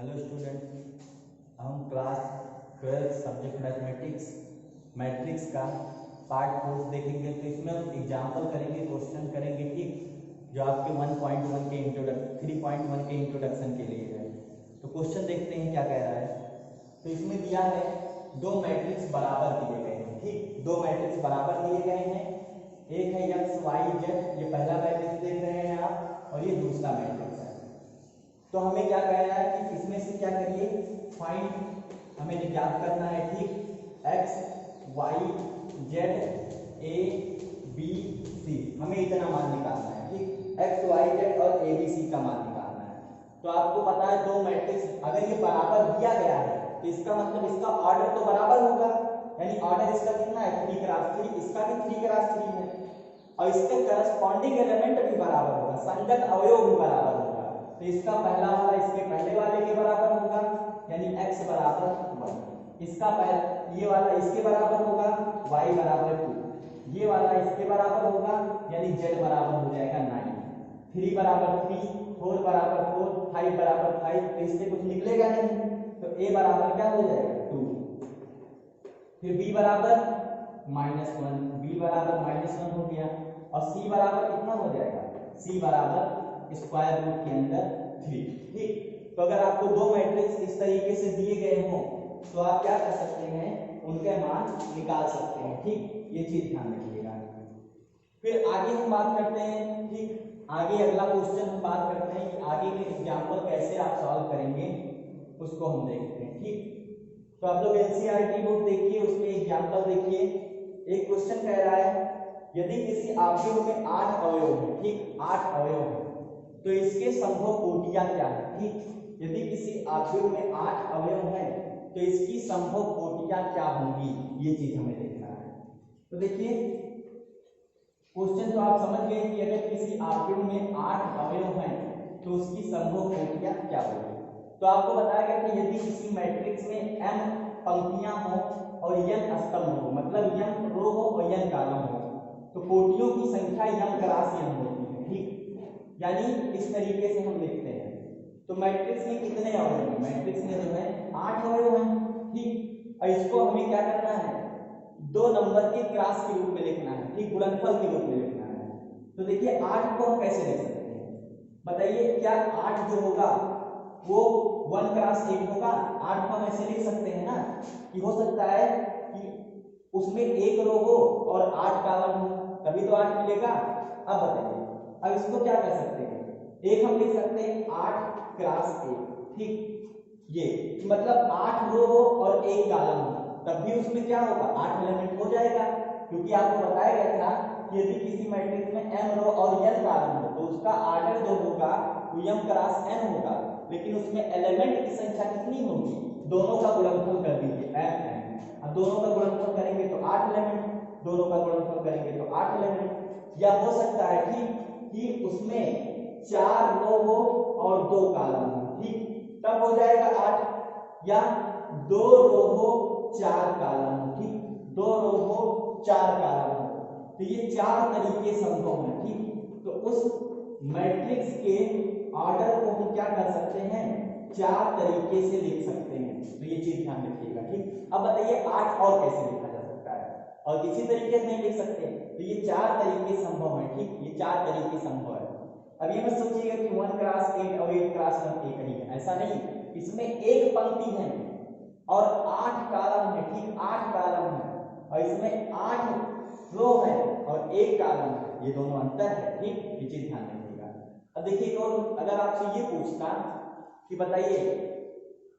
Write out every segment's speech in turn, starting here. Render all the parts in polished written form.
Hello student, हम class 12 subject mathematics matrix का part 4 देखेंगे। तो इसमें हम एग्जाम्पल करेंगे, क्वेश्चन करेंगे, ठीक, जो आपके 1.1 के 3.1 के इंट्रोडक्शन के लिए है। तो क्वेश्चन देखते हैं क्या कह रहा है। तो इसमें दिया है दो मैट्रिक्स बराबर दिए गए हैं, ठीक, दो मैट्रिक्स बराबर दिए गए हैं। एक है एक्स वाई जेड, ये पहला मैट्रिक्स देख रहे हैं आप, और ये दूसरा मैट्रिक्स है। तो हमें क्या कह रहा है कि इसमें से क्या करिए, फाइंड, हमें ज्ञात करना है, ठीक, X Y Z A B C, हमें इतना मान निकालना है, ठीक, एक्स वाई जेड और ए बी सी का मान निकालना है। तो आपको पता है दो मैट्रिक्स अगर ये बराबर दिया गया है तो इसका मतलब इसका ऑर्डर तो बराबर होगा, यानी ऑर्डर इसका कितना है 3x3, इसका भी 3x3 है, और इसके करस्पॉन्डिंग एलिमेंट भी बराबर होगा, संगत अवयव भी बराबर होगा। तो इसका पहला वाला इसके पहले वाले के बराबर होगा, यानी x बराबर 1, इसका पहला ये वाला इसके बराबर होगा, y बराबर 2, ये वाला इसके बराबर होगा, यानी z बराबर हो जाएगा 9, 3 बराबर 3, 4 बराबर 4, 5 बराबर 5। तो इससे कुछ निकलेगा नहीं, तो a बराबर क्या हो जाएगा 2, फिर b बराबर -1, b बराबर -1 हो गया, और c बराबर कितना हो जाएगा, c बराबर स्क्वायर रूट के अंदर 3, ठीक। तो अगर आपको दो मैट्रिक्स इस तरीके से दिए गए हों तो आप क्या कर सकते हैं, उनके मान निकाल सकते हैं, ठीक, ये चीज ध्यान रखिएगा। फिर आगे हम बात करते हैं, ठीक, आगे अगला क्वेश्चन हम बात करते हैं कि आगे के एग्जाम्पल कैसे आप सॉल्व करेंगे, उसको हम देखते हैं, ठीक। तो आप लोग एनसीईआरटी बुक देखिए, उसमें एग्जाम्पल देखिए। एक क्वेश्चन कह रहा है यदि किसी अवयव में 8 अवयव है, ठीक, 8 अवयव है, तो इसके संभव कोटियां क्या है, ठीक, यदि किसी अवयव में 8 अवयव है तो इसकी संभव कोटियां क्या होंगी, ये चीज हमें देखना है। तो देखिए क्वेश्चन तो आप समझ गए कि अगर किसी अवयव में 8 अवयव हैं तो उसकी संभव कोटियां क्या होगी। तो आपको बताया गया कि यदि किसी मैट्रिक्स में m पंक्तियां हो और n स्तंभ हो, मतलब m रो हो और n कॉलम हो, तो कोटियों की संख्या m क्रॉस n होती है, ठीक, यानी इस तरीके से हम लिखते हैं। तो मैट्रिक्स में कितने अवयव हैं, मैट्रिक्स में जो है 8 अवयव हैं, ठीक, और इसको हमें क्या करना है, दो नंबर के क्रॉस के रूप में लिखना है, ठीक, गुणनफल के रूप में लिखना है। तो देखिए 8 को हम कैसे लिख सकते हैं, बताइए, क्या 8 जो होगा वो 1 क्रॉस 8 होगा। 8 को हम ऐसे लिख सकते हैं ना कि हो सकता है कि उसमें एक रो हो और 8 कॉलम हो, तभी तो 8 मिलेगा। अब बताइए, अब इसको क्या कर सकते हैं, एक हम लिख सकते हैं 8 क्रॉस 1, ठीक, ये मतलब 8 रो हो और एक कॉलम हो, तब भी उसमें क्या होगा 8 एलिमेंट हो जाएगा, क्योंकि आपको बताया गया था कि यदि किसी मैट्रिक्स में m रो और n कॉलम हो तो उसका ऑर्डर जो होगा वो m क्रॉस n होगा, लेकिन उसमें एलिमेंट की संख्या कितनी होगी, दोनों का गुणनफल कर दीजिए m, अब दोनों का गुणनफल करेंगे तो 8 एलिमेंट, दोनों का गुणनफल करेंगे तो 8 एलिमेंट। या हो सकता है ठीक कि उसमें 4 रो हो और 2 कॉलम हो, ठीक, तब हो जाएगा 8, या 2 रो हो 4 कॉलम हो, ठीक, 2 रो हो 4 कॉलम हो, तो ये 4 तरीके संभव हैं, ठीक। तो उस मैट्रिक्स के ऑर्डर को हम क्या कर सकते हैं, 4 तरीके से लिख सकते हैं, तो ये चीज ध्यान रखिएगा, ठीक। अब बताइए 8 और कैसे लिखा जा सकता है, और किसी तरीके से नहीं लिख सकते, तो ये 4 तरीके संभव है, ठीक, ये 4 तरीके संभव है। अब ये मत सोचिएगा कि 1 क्रॉस 8 और 8 क्रॉस 1 एक ही है, ऐसा नहीं, इसमें एक पंक्ति है और 8 कॉलम है, ठीक, 8 कॉलम है, और इसमें 8 रो है और एक कॉलम है, ये दोनों अंतर है, ठीक, ये चीज ध्यान रखिएगा। अब देखिए अगर आपसे ये पूछता कि बताइए,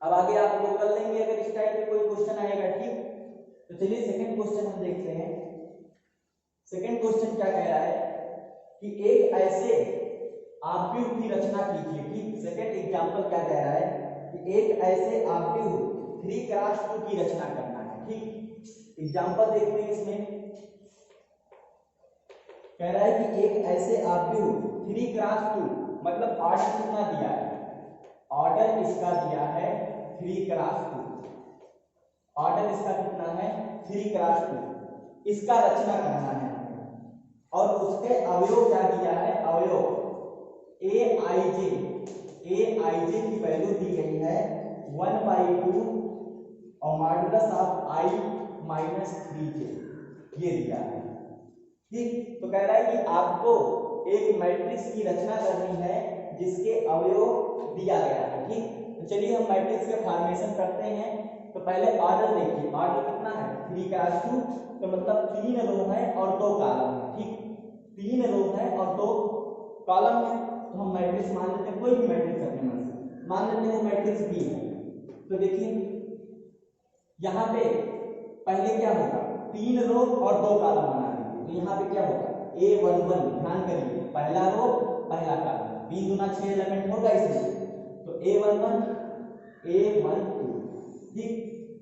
अब आगे आप लोग कर लेंगे अगर इस टाइप के कोई क्वेश्चन आएगा, ठीक। तो चलिए सेकंड क्वेश्चन हम देखते हैं। सेकंड क्वेश्चन क्या कह रहा है कि एक ऐसे आव्यूह की रचना कीजिए, ठीक, सेकंड एग्जांपल क्या कह रहा है कि एक ऐसे आव्यूह 3x2 की रचना करना है, ठीक। एग्जांपल देखते हैं, इसमें कह रहा है कि एक ऐसे आव्यूह 3x2, मतलब ऑर्डर कितना दिया है, ऑर्डर इसका दिया है 3x2, ऑर्डर इसका कितना है 3x2, इसका रचना करना है, और उसके अवयव क्या दिया है, अवयव aij ए आई जे की वैल्यू दी गई है 1/2 और modulus of I minus 3j ये दिया है। ठीक, तो कह रहा है कि आपको एक मैट्रिक्स की रचना करनी है जिसके अवयव दिया गया है। ठीक, तो चलिए हम मैट्रिक्स के फॉर्मेशन करते हैं। तो पहले ऑर्डर देखिए, ऑर्डर कितना है 3x2, तो मतलब 3 रो है और 2 कॉलम है। ठीक, 3 रो है और 2 कॉलम है, तो हम मैट्रिक्स मान लेते हैं, कोई भी मैट्रिक्स अपने मन से मान लेते हैं वो मैट्रिक्स बी है। तो देखिए यहाँ पे पहले क्या होगा, 3 रो और 2 कॉलम बना देंगे। तो यहाँ पे क्या होगा A11, ध्यान करिए पहला रो पहला कॉलम, b गुना 6 एलिमेंट होगा इसमें, तो A11 A12। ठीक,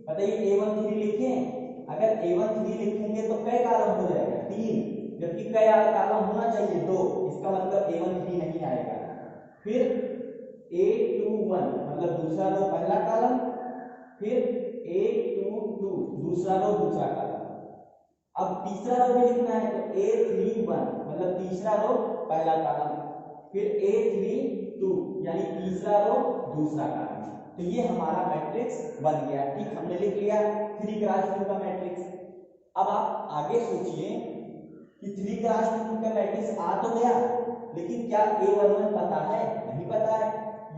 बताइए A13 लिखें, अगर A13 लिखेंगे तो कै कॉलम हो जाएगा 3, जबकि कै कॉलम होना चाहिए 2, इसका मतलब A13 नहीं आएगा। फिर A21 मतलब दूसरा रो पहला कॉलम, फिर A22 दूसरा रो दूसरा कॉलम। अब तीसरा रो भी लिखना है तो A31 मतलब तीसरा रो पहला कॉलम, फिर A32 यानी तीसरा रो दूसरा कॉलम। तो ये हमारा मैट्रिक्स बन गया। ठीक, हमने लिख लिया 3x2 का मैट्रिक्स। अब आप आगे सोचिए कि 3x2 का मैट्रिक्स आ तो गया, लेकिन क्या A11 पता है? नहीं पता है।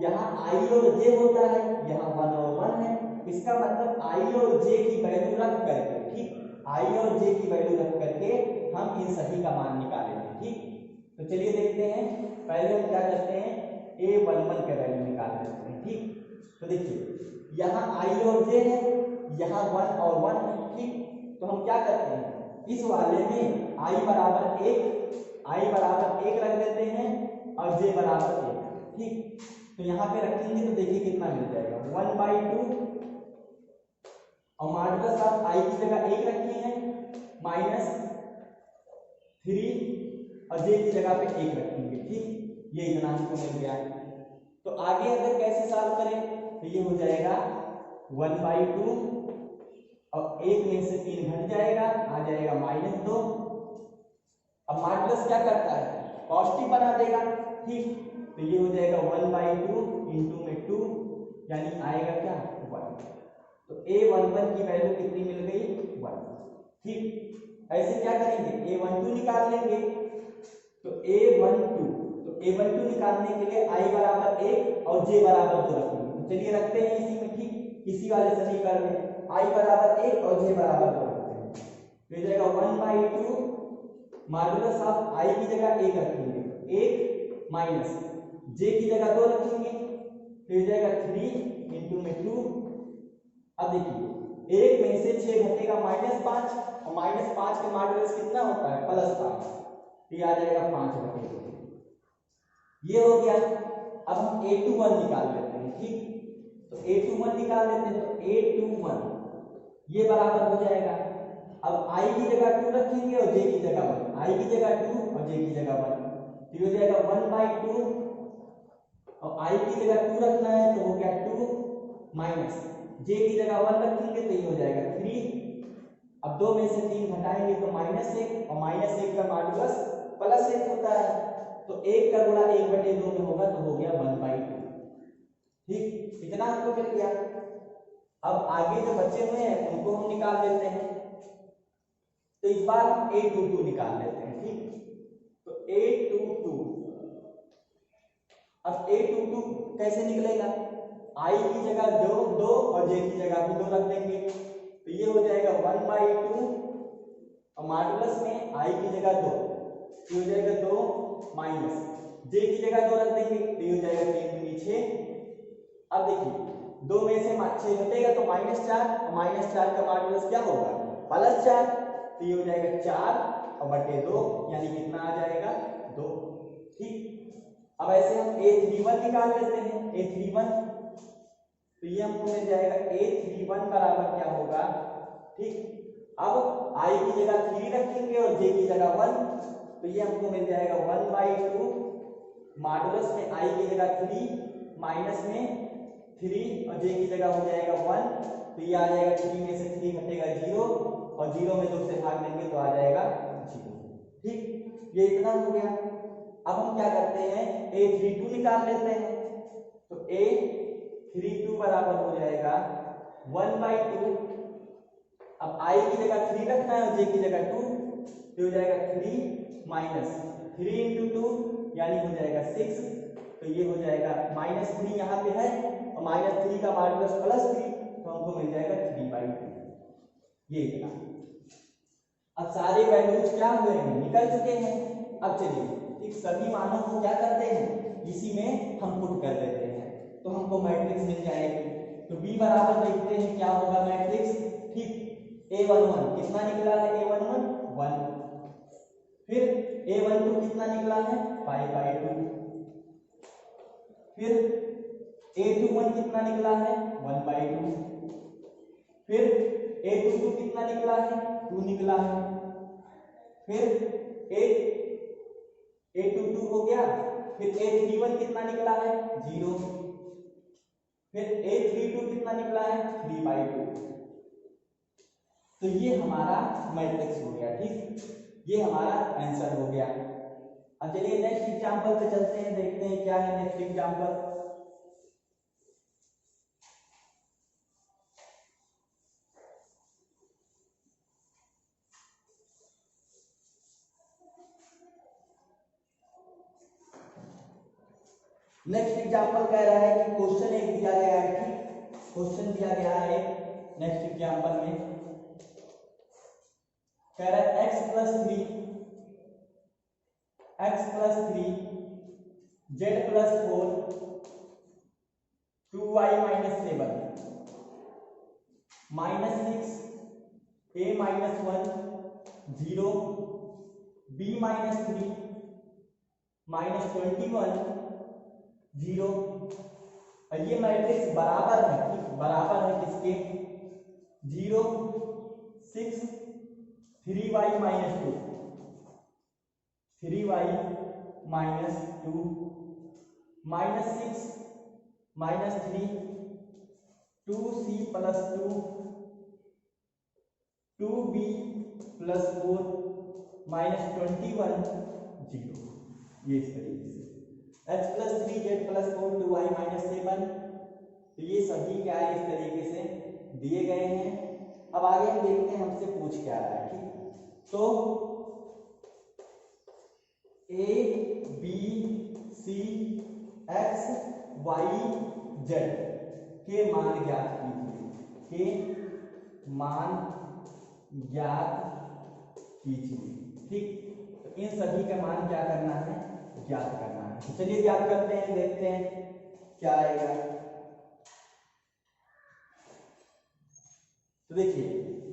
यहाँ I और J होता है, यहाँ 1 और 1 है, इसका मतलब I और J की वैल्यू रख करके, ठीक, I और J की वैल्यू रख करके हम इन सभी का मान निकालेंगे। ठीक, तो चलिए देखते हैं। पहले हम क्या करते हैं, A11 का वैल्यू निकाल लेते हैं। ठीक, तो देखिए यहाँ I और J है, यहाँ 1 और 1 है। ठीक, तो हम क्या करते हैं, इस वाले में I बराबर 1 रख देते हैं और J बराबर 1। ठीक, तो यहाँ पे रखेंगे तो देखिए कितना मिल जाएगा 1/2 और मॉडुलस ऑफ I की जगह 1 रखी है माइनस 3 और J की जगह पे 1 रखेंगे। ठीक, ये इतना हमको मिल गया। तो आगे अगर कैसे सॉल्व करें, तो ये हो जाएगा 1/2 और 1 में से 3 घट जाएगा, आ जाएगा -2। अब मॉडुलस क्या करता है, पॉजिटिव बना देगा। ठीक, तो ये हो जाएगा 1/2 इंटू में 2 यानी आएगा क्या 1। तो A11 की वैल्यू कितनी मिल गई 1। ठीक, ऐसे क्या करेंगे A12 निकाल लेंगे। तो A12 निकालने के लिए I बराबर 1 और J बराबर 2 रखेंगे। तो चलिए रखते हैं इसी में। ठीक, इसी वाले समीकरण में I बराबर 1 और J बराबर 2 रखते हैं। तो ये जाएगा 1/2 मॉडुलस ऑफ I की जगह 1 रखेंगे, 1 माइनस J की जगह 2 रखेंगे, फिर जाएगा 3 इंटू में 2। अब देखिए 1 में से 6 घटेगा -5 और -5 का मॉडुलस कितना होता है +5, तो ये आ जाएगा 5/2। ये हो गया। अब हम A21 निकाल लेते हैं। ठीक, तो A21 निकाल लेते हैं, तो A21 ये बराबर हो जाएगा, अब I की जगह 2 रखेंगे और J की जगह 1, I की जगह 2 और J की जगह 1, तो हो जाएगा 1/2 और I की जगह 2 रखना है तो हो गया 2 माइनस J की जगह 1 रखेंगे तो ये हो जाएगा 3। अब 2 में से 3 घटाएंगे तो -1 और -1 का मॉडुलस +1 होता है, तो 1 का गुणा 1/2 में होगा तो हो गया 1/2। ठीक, इतना हमको मिल गया। अब आगे जो बचे हुए हैं उनको हम निकाल देते हैं। तो इस बार हम A22 निकाल लेते हैं। ठीक, तो A22, अब A22 कैसे निकलेगा, I की जगह 2 और J की जगह भी 2 रख देंगे, तो ये हो जाएगा 1/2 और मॉडुलस में I की जगह 2, ये हो जाएगा 2 माइनस J की जगह 2 रख देंगे, तो ये हो जाएगा 3 दूनी 6। अब देखिए 2 में से 6 घटेगा तो -4 और -4 का मॉडुलस क्या होगा +4, तो ये हो जाएगा 4/2 यानी कितना आ जाएगा 2। ठीक, अब ऐसे हम A31 निकाल लेते हैं। A31 तो ये हमको मिल जाएगा A31 बराबर क्या होगा, ठीक, अब I की जगह 3 रखेंगे और J की जगह 1, तो ये हमको मिल जाएगा 1/2 मॉडुलस में I की जगह 3 माइनस में 3 और J की जगह हो जाएगा 1, तो ये आ जाएगा 3 में से 3 घटेगा 0 और 0 में 2 से भाग देंगे तो आ जाएगा 0। ठीक, ये इतना हो गया। अब हम क्या करते हैं A32 निकाल लेते हैं। a 3 2 बराबर हो जाएगा 1/2। अब i की जगह 3 रखना है और j की जगह 2, तो हो जाएगा 3 माइनस 3 इंटू 2 यानी हो जाएगा 6। तो ये हो जाएगा -3 यहाँ पे है और -3 का मॉडुलस +3, तो हमको मिल जाएगा 3/2। ये इतना। अब सारे वैल्यूज क्या हुए हैं, निकल चुके हैं। अब चलिए इस सभी मानों को क्या करते हैं, इसी में हम पुट कर देते हैं, तो हमको मैट्रिक्स मिल जाएगी। तो b बराबर देखते हैं क्या होगा मैट्रिक्स। ठीक, a11 कितना निकला है, a11 1, फिर a12 कितना निकला है 5/2, फिर a21 कितना निकला है 1/2, फिर a22 कितना निकला है 2 निकला है, फिर a22 हो गया, फिर a31 कितना निकला है 0, फिर a32 कितना निकला है 3/2। तो ये हमारा मैट्रिक्स हो गया। ठीक, ये हमारा आंसर हो गया। अब चलिए नेक्स्ट एग्जांपल पे चलते हैं, देखते हैं क्या है नेक्स्ट एग्जांपल। नेक्स्ट एग्जांपल कह रहा है कि क्वेश्चन एक दिया गया है। ठीक, क्वेश्चन दिया गया है नेक्स्ट एग्जांपल में कह रहा है x + 3 z + 4 2y - 7 -6 a - 1 0 b - 3 -21 0। और ये मैट्रिक्स बराबर है, ठीक, बराबर है किसके 0 6 3y - 2 3y - 2 -6 -3 2c + 2 2b + 4 -21 0। ये इस तरीके से x + 3 z + 4 2y - 7, तो ये सभी क्या है इस तरीके से दिए गए हैं। अब आगे हम देखते हैं हमसे पूछ क्या रहा है। ठीक, तो a b c x y z के मान ज्ञात कीजिए, के मान ज्ञात कीजिए। ठीक, तो इन सभी का मान क्या करना है, ज्ञात करना है। तो चलिए ज्ञात करते हैं, देखते हैं क्या आएगा। तो देखिए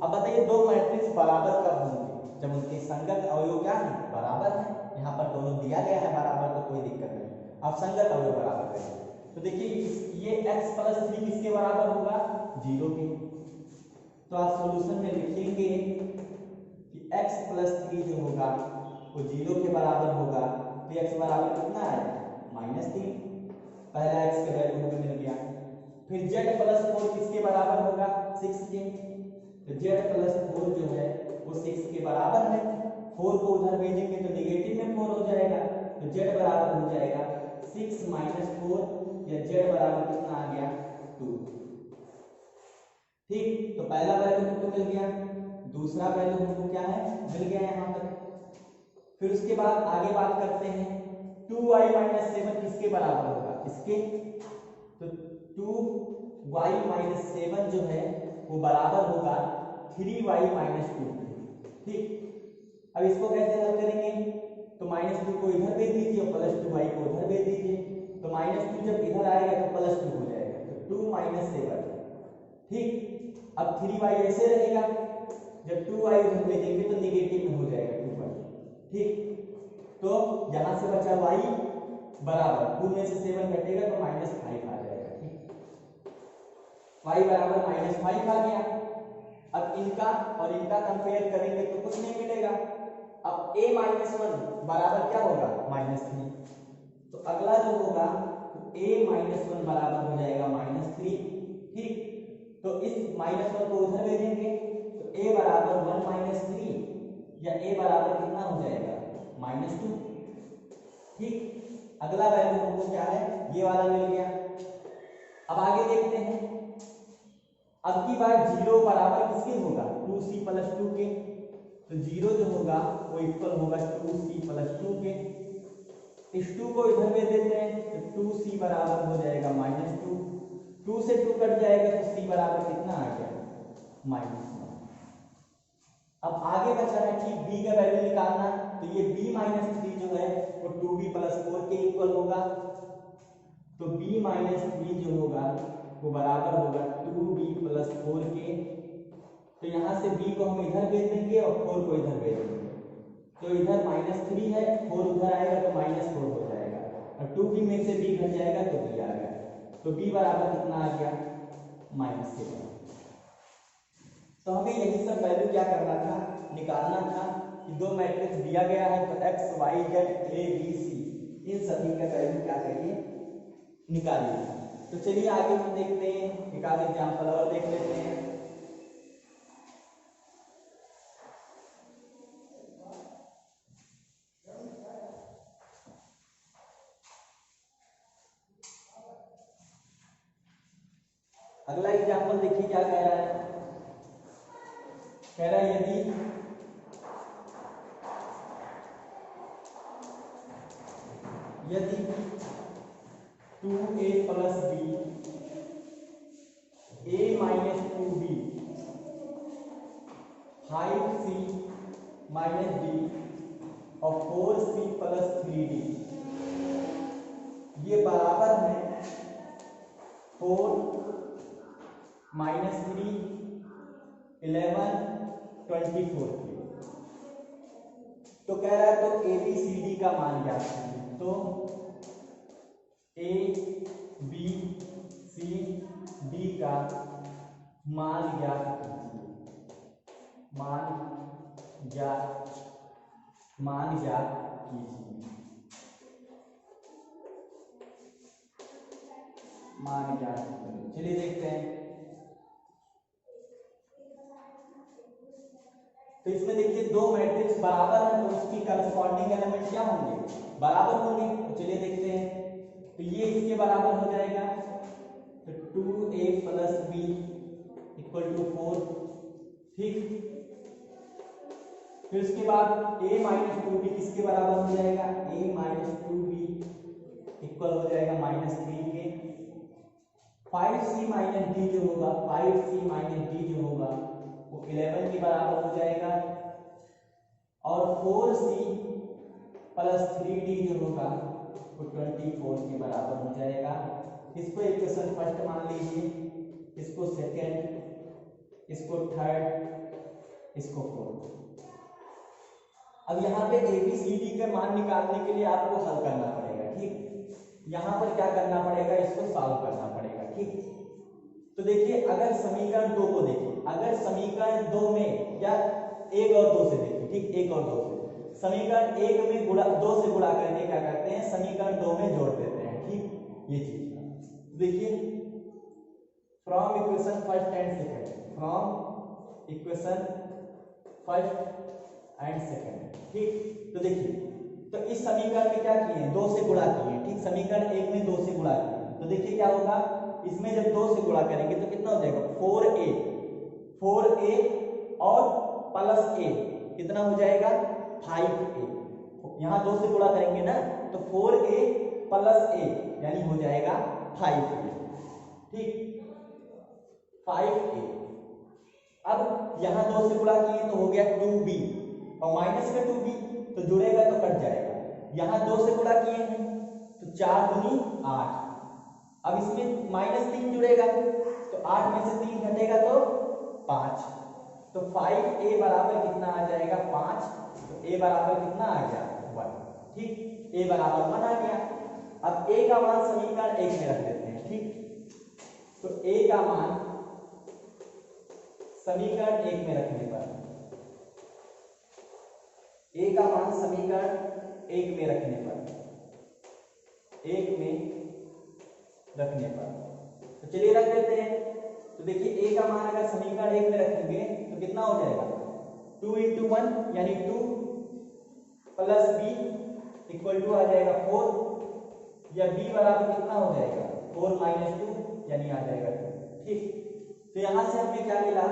अब बताइए दो मैट्रिक्स बराबर कब होंगे, जब उनके संगत अवयव क्या है, बराबर है। यहाँ पर दोनों दिया गया है बराबर, तो कोई दिक्कत नहीं। अब संगत अवयव बराबर करेंगे, तो देखिए ये x + 3 किसके बराबर होगा 0 के। तो आप सॉल्यूशन में लिखेंगे कि x + 3 जो होगा वो 0 के बराबर होगा। तो x बराबर कितना है -3, पहला x का वैल्यू हमें मिल गया। फिर z + 4 किसके बराबर होगा 6 के, तो z + 4 जो है वो 6 के बराबर है। 4 को उधर भेजेंगे तो नेगेटिव में 4 हो जाएगा, तो z बराबर हो जाएगा 6 - 4, या z बराबर कितना आ गया 2। ठीक, तो पहला वैल्यू हमको मिल गया, दूसरा वैल्यू हमको क्या है मिल गया यहाँ तक। फिर उसके बाद आगे बात करते हैं 2y - 7 किसके बराबर होगा, इसके। तो 2y - 7 जो है वो बराबर होगा 3y - 2। ठीक, अब इसको कैसे हल करेंगे, तो -2 को इधर भेज दीजिए और +2y को उधर भेज दीजिए। तो -2 जब इधर आएगा तो +2 हो जाएगा, तो 2 - 7। ठीक, अब 3y ऐसे रहेगा, जब 2y उधर भेजेंगे तो नेगेटिव में हो जाएगा 2y। ठीक, तो यहां से बचा y बराबर 2 में से 7 घटेगा तो -5 आ जाएगा। ठीक, y बराबर -5 आ गया। अब इनका और इनका कंपेयर करेंगे तो कुछ नहीं मिलेगा। अब a - 1 बराबर क्या होगा -3, तो अगला जो होगा तो a - 1 बराबर हो जाएगा -3। ठीक, तो इस -1 को उधर भेजेंगे तो a बराबर 1 - 3, या a बराबर कितना हो जाएगा -2। ठीक, अगला वैल्यू हमको क्या है ये वाला मिल गया। अब आगे देखते हैं, अब की बार 0 बराबर किसके होगा, 2c प्लस 2 के। तो 0 जो होगा वो इक्वल होगा 2c प्लस 2 के। इस 2 को इधर भेज देते हैं तो 2c बराबर हो जाएगा -2। 2 से 2 कट जाएगा तो c बराबर कितना आ गया, -1। अब आगे बचा है ठीक b का वैल्यू निकालना। तो ये b-3 जो है वो 2b प्लस 4 के इक्वल होगा। तो b-3 जो होगा वो बराबर होगा 2b प्लस 4 के। तो यहाँ से b को हम इधर भेज देंगे और 4 को इधर भेज देंगे। तो इधर -3 है, 4 उधर आएगा तो -4 हो जाएगा, और 2b में से b घट जाएगा तो b आ गया। तो b बराबर कितना आ गया, -7। तो हमें यही सब वैल्यू क्या करना था, निकालना था कि दो मैट्रिक्स दिया गया है तो x y z a b c इन सभी का वैल्यू क्या करिए, निकालिए। तो चलिए आगे हम देखते हैं, एक आध एग्जाम्पल और देख लेते हैं। अगला एग्जाम्पल देखिए क्या कह रहा है, कह रहा है यदि यदि 2a plus b a minus 2b 5c minus d और 4c प्लस 3d ये बराबर है 4 माइनस 3 11 24 के। तो कह रहा है तो ए बी सी डी का मान ज्ञात कीजिए। तो ए बी सी डी का मान ज्ञात कीजिए, मान ज्ञात कीजिए, मान ज्ञात कीजिए। चलिए देखते हैं। तो इसमें देखिए दो मैट्रिक्स बराबर है तो इसकी करस्पॉन्डिंग एलिमेंट क्या होंगे, बराबर होंगे। तो चलिए देखते हैं। तो ये इसके बराबर हो जाएगा, तो 2a plus b equal to 4, ठीक। फिर उसके बाद a माइनस 2b किसके बराबर हो जाएगा, a माइनस 2b इक्वल हो जाएगा -3 के। 5c माइनस d जो होगा, 5c माइनस d जो होगा वो 11 के बराबर हो जाएगा, और 4c प्लस 3d जो होगा वो 24 के बराबर हो जाएगा। इसको इक्वेशन फर्स्ट मान लीजिए, इसको सेकंड, इसको थर्ड, इसको फोर्थ। अब यहाँ पे ए बी सी डी के मान निकालने के लिए आपको हल करना पड़ेगा, ठीक। यहाँ पर क्या करना पड़ेगा, इसको सॉल्व करना पड़ेगा, ठीक। तो देखिए अगर समीकरण 2 को देखिए, अगर समीकरण 2 में या 1 और 2 से देखिए, ठीक, 1 और 2 से समीकरण 1 में गुणा 2 से गुणा करके क्या करते हैं, समीकरण 2 में जोड़ देते हैं, ठीक। ये चीज देखिए, from equation first and second, from equation first and second, ठीक। तो देखिए, तो इस समीकरण में क्या किए हैं, 2 से गुणा किए हैं, ठीक। समीकरण 1 में 2 से गुणा किए हैं, तो देखिए क्या होगा, इसमें जब 2 से गुणा करेंगे तो कितना हो जाएगा, 4a और प्लस a कितना हो जाएगा, 5a। यहाँ 2 से गुणा करेंगे ना, तो 4a प्लस a यानी हो जाएगा 5a, ठीक, 5a। अब यहाँ 2 से गुणा किए तो हो गया 2b, और माइनस का 2b तो जुड़ेगा तो कट जाएगा। यहाँ 2 से गुणा किए हैं तो 4 दूनी 8, अब इसमें -3 जुड़ेगा तो 8 में से 3 घटेगा तो 5, तो 5a बराबर कितना आ जाएगा, 5। तो a बराबर कितना आ गया, 1, ठीक। a बराबर 1 आ गया। अब a का मान समीकरण 1 में रख देते हैं, ठीक। तो a का मान समीकरण 1 में रखने पर, a का मान समीकरण 1 में रखने पर, 1 में रखने पर, तो चलिए रख देते हैं। तो देखिए a का मान अगर समीकरण 1 में रखेंगे तो कितना हो जाएगा, 2 × 1 यानी 2 प्लस b इक्वल टू आ जाएगा 4, या b बराबर कितना हो जाएगा, 4 - 2 यानी आ जाएगा। ठीक, तो यहाँ से हमें क्या मिला,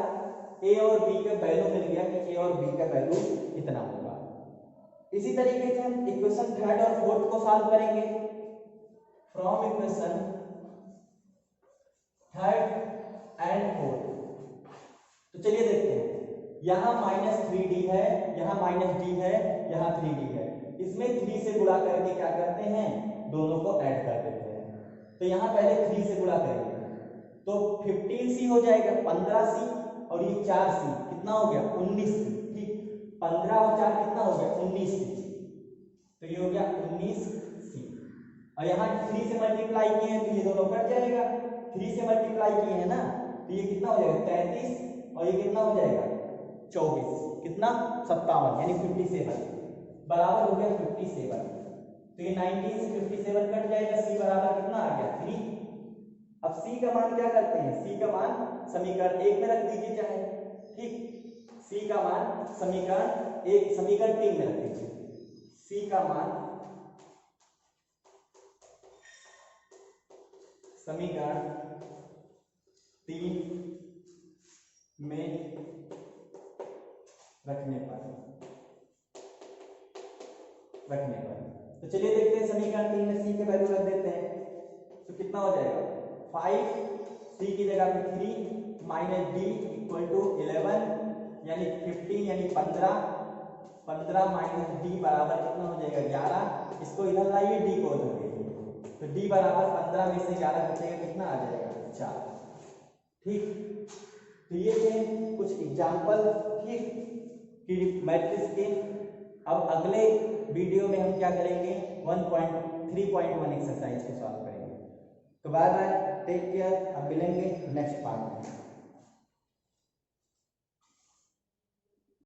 ए और बी का वैल्यू मिल गया कि ए और बी का वैल्यू इतना होगा। इसी तरीके से हम इक्वेशन थर्ड और फोर्थ को सॉल्व करेंगे। From equation third and fourth, तो चलिए देखते हैं। यहाँ -3d है, यहाँ -d है, यहाँ 3d है। इसमें 3 से गुणा करके क्या करते हैं, दोनों को ऐड कर देते हैं। तो यहाँ पहले 3 से गुणा करेंगे तो 15c हो जाएगा, 15c, और ये 4c कितना हो गया, 19c। ठीक, 15 और 4 कितना हो गया, 19c। तो ये हो गया 19c। और यहाँ 3 से मल्टीप्लाई किए हैं तो ये दोनों कट जाएगा। 3 से मल्टीप्लाई किए हैं ना, तो ये कितना हो जाएगा, 33, और ये कितना हो जाएगा, 24, कितना, 57, यानी 57 बराबर हो गया 57। तो ये 19 से 57 कट जाएगा, c बराबर कितना आ गया, 3। अब c का मान क्या करते हैं, c का मान समीकरण 1 में रख दीजिए चाहे। ठीक, c का मान समीकरण 1, समीकरण 3 में रख दीजिए। c का मान समीकरण 3 में रखने पर तो चलिए देखते हैं समीकरण 3 में c के वैल्यू रख देते हैं। तो कितना हो जाएगा, 5, c की जगह पे 3 माइनस d इक्वल टू 11 यानी 15 यानी 15 माइनस d बराबर कितना हो जाएगा, 11। इसको इधर लाइए, d को उधर भेजिए, तो d बराबर 15 में से 11 बचेगा, कितना आ जाएगा, 4। ठीक, तो ये थे कुछ एग्जाम्पल, ठीक, कि मैट्रिक्स के। अब अगले वीडियो में हम क्या करेंगे, 1.3.1 एक्सरसाइज को सॉल्व करेंगे। तो बाय बाय, टेक केयर, अब मिलेंगे नेक्स्ट पार्ट में।